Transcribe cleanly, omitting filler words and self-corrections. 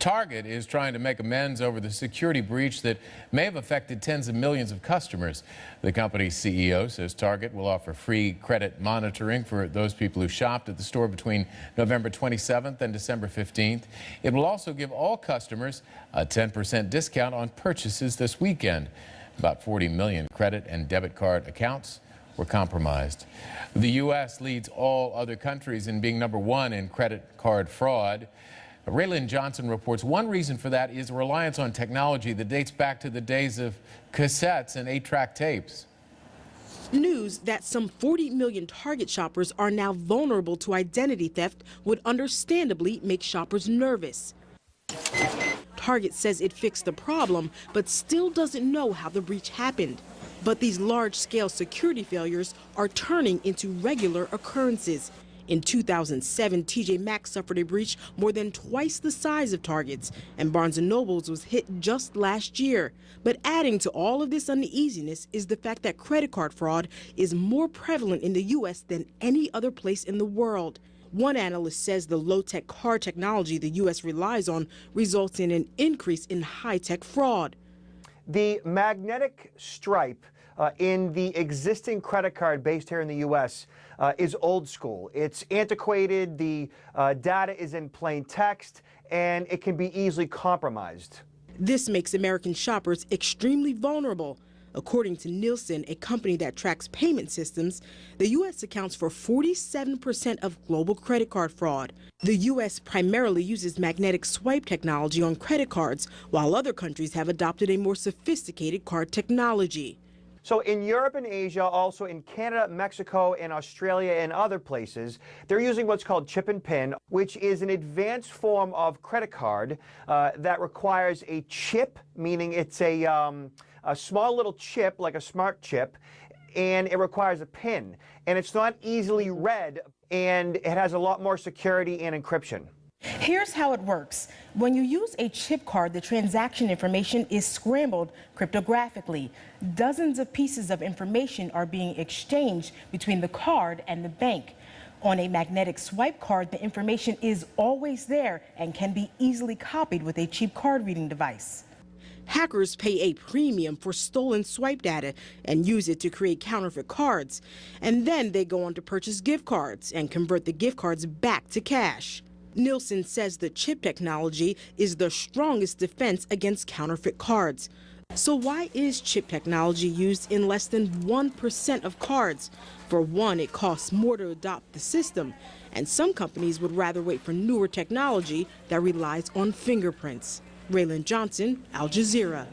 Target is trying to make amends over the security breach that may have affected tens of millions of customers. The company's CEO says Target will offer free credit monitoring for those people who shopped at the store between November 27th and December 15th. It will also give all customers a 10% discount on purchases this weekend. About 40 million credit and debit card accounts were compromised. The U.S. leads all other countries in being #1 in credit card fraud. Raylan Johnson reports one reason for that is reliance on technology that dates back to the days of cassettes and 8-track tapes. News that some 40 million Target shoppers are now vulnerable to identity theft would understandably make shoppers nervous. Target says it fixed the problem, but still doesn't know how the breach happened. But these large-scale security failures are turning into regular occurrences. In 2007, TJ Maxx suffered a breach more than twice the size of Target's, and Barnes & Noble's was hit just last year. But adding to all of this uneasiness is the fact that credit card fraud is more prevalent in the U.S. than any other place in the world. One analyst says the low-tech card technology the U.S. relies on results in an increase in high-tech fraud. The magnetic stripe in the existing credit card based here in the U.S. Is old school. It's antiquated, the data is in plain text, and it can be easily compromised. This makes American shoppers extremely vulnerable. According to Nielsen, a company that tracks payment systems, the U.S. accounts for 47% of global credit card fraud. The U.S. primarily uses magnetic swipe technology on credit cards, while other countries have adopted a more sophisticated card technology. So in Europe and Asia, also in Canada, Mexico, and Australia and other places, they're using what's called chip and pin, which is an advanced form of credit card that requires a chip, meaning it's a small little chip, like a smart chip, and it requires a pin. And it's not easily read, and it has a lot more security and encryption. Here's how it works. When you use a chip card, the transaction information is scrambled cryptographically. Dozens of pieces of information are being exchanged between the card and the bank. On a magnetic swipe card, the information is always there and can be easily copied with a cheap card reading device. Hackers pay a premium for stolen swipe data and use it to create counterfeit cards. And then they go on to purchase gift cards and convert the gift cards back to cash. Nielsen says the chip technology is the strongest defense against counterfeit cards. So why is chip technology used in less than 1% of cards? For one, it costs more to adopt the system, and some companies would rather wait for newer technology that relies on fingerprints. Raylan Johnson, Al Jazeera.